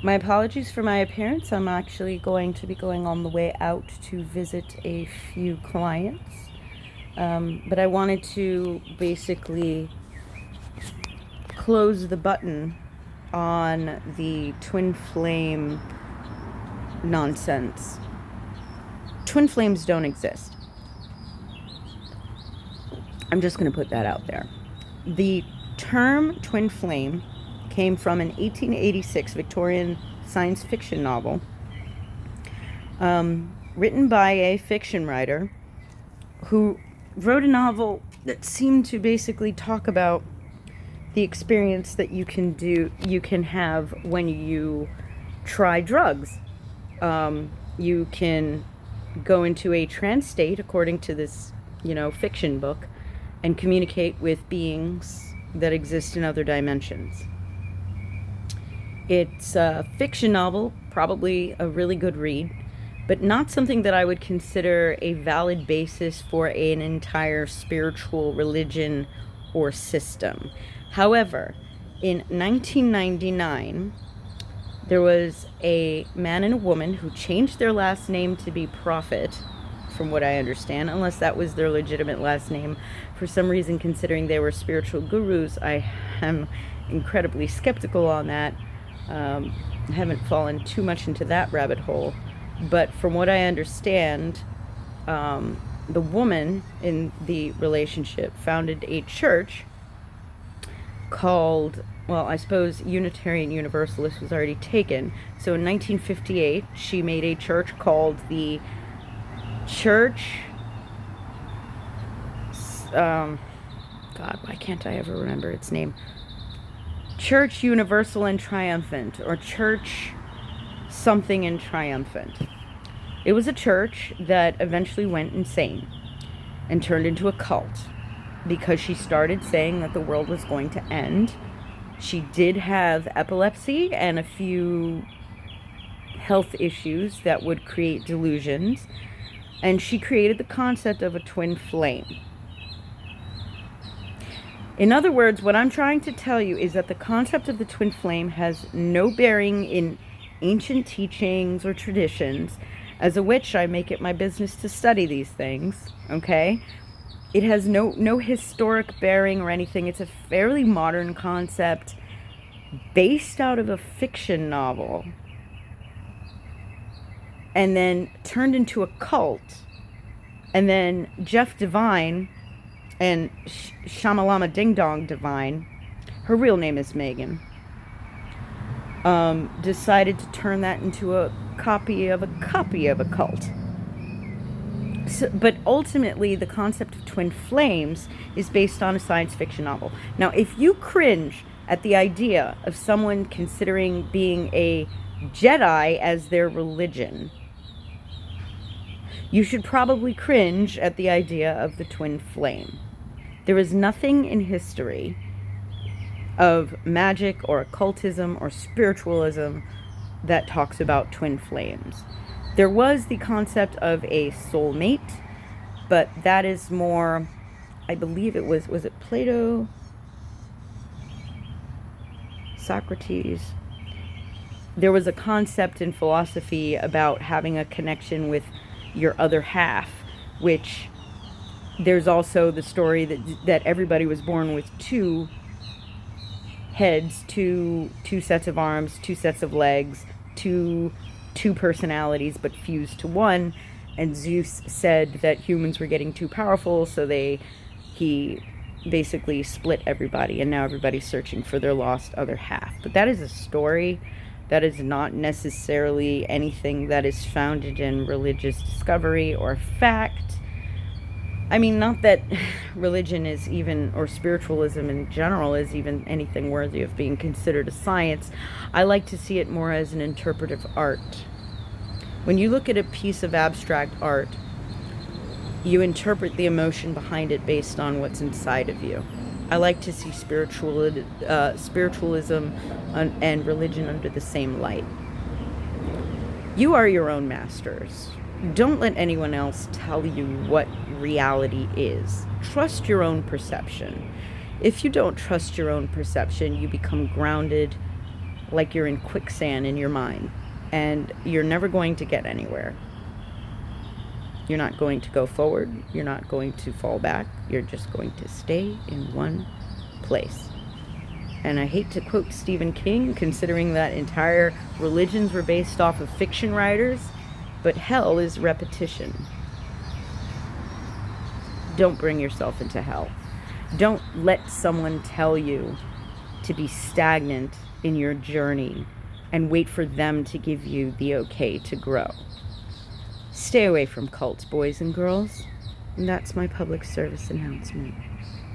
My apologies for my appearance. I'm actually going to be going on the way out to visit a few clients. But I wanted to basically close the button on the twin flame nonsense. Twin flames don't exist. I'm just going to put that out there. The term twin flame came from an 1886 Victorian science fiction novel written by a fiction writer who wrote a novel that seemed to basically talk about the experience that you can have when you try drugs. You can go into a trance state, according to this, fiction book, and communicate with beings that exist in other dimensions. It's a fiction novel, probably a really good read, but not something that I would consider a valid basis for an entire spiritual religion or system. However, in 1999, there was a man and a woman who changed their last name to be Prophet, from what I understand, unless that was their legitimate last name. For some reason, considering they were spiritual gurus, I am incredibly skeptical on that. I haven't fallen too much into that rabbit hole. But from what I understand, the woman in the relationship founded a church called, well, I suppose Unitarian Universalist was already taken. So in 1958, she made a church called the Church, God, why can't I ever remember its name? Church Universal and Triumphant, or Church something and Triumphant. It was a church that eventually went insane and turned into a cult because she started saying that the world was going to end. She did have epilepsy and a few health issues that would create delusions, and she created the concept of a twin flame. In other words, what I'm trying to tell you is that the concept of the twin flame has no bearing in ancient teachings or traditions. As a witch, I make it my business to study these things, okay? It has no historic bearing or anything. It's a fairly modern concept based out of a fiction novel and then turned into a cult. And then Jeff Divine and Shamalama Ding Dong Divine, her real name is Megan, decided to turn that into a copy of a cult. So, but ultimately, the concept of twin flames is based on a science fiction novel. Now, if you cringe at the idea of someone considering being a Jedi as their religion, you should probably cringe at the idea of the twin flame. There is nothing in history of magic or occultism or spiritualism that talks about twin flames. There was the concept of a soulmate, but that is more, I believe it was it Plato? Socrates? There was a concept in philosophy about having a connection with your other half, which there's also the story that everybody was born with two heads, two sets of arms, two sets of legs, two personalities, but fused to one. And Zeus said that humans were getting too powerful, so he basically split everybody, and now everybody's searching for their lost other half. But that is a story. That is not necessarily anything that is founded in religious discovery or fact. I mean, not that religion is even, or spiritualism in general is even anything worthy of being considered a science. I like to see it more as an interpretive art. When you look at a piece of abstract art, you interpret the emotion behind it based on what's inside of you. I like to see spiritualism and religion under the same light. You are your own masters. Don't let anyone else tell you what reality is. Trust your own perception. If you don't trust your own perception, you become grounded like you're in quicksand in your mind, and you're never going to get anywhere. You're not going to go forward. You're not going to fall back. You're just going to stay in one place. And I hate to quote Stephen King, considering that entire religions were based off of fiction writers, but hell is repetition. Don't bring yourself into hell. Don't let someone tell you to be stagnant in your journey and wait for them to give you the okay to grow. Stay away from cults, boys and girls. And that's my public service announcement.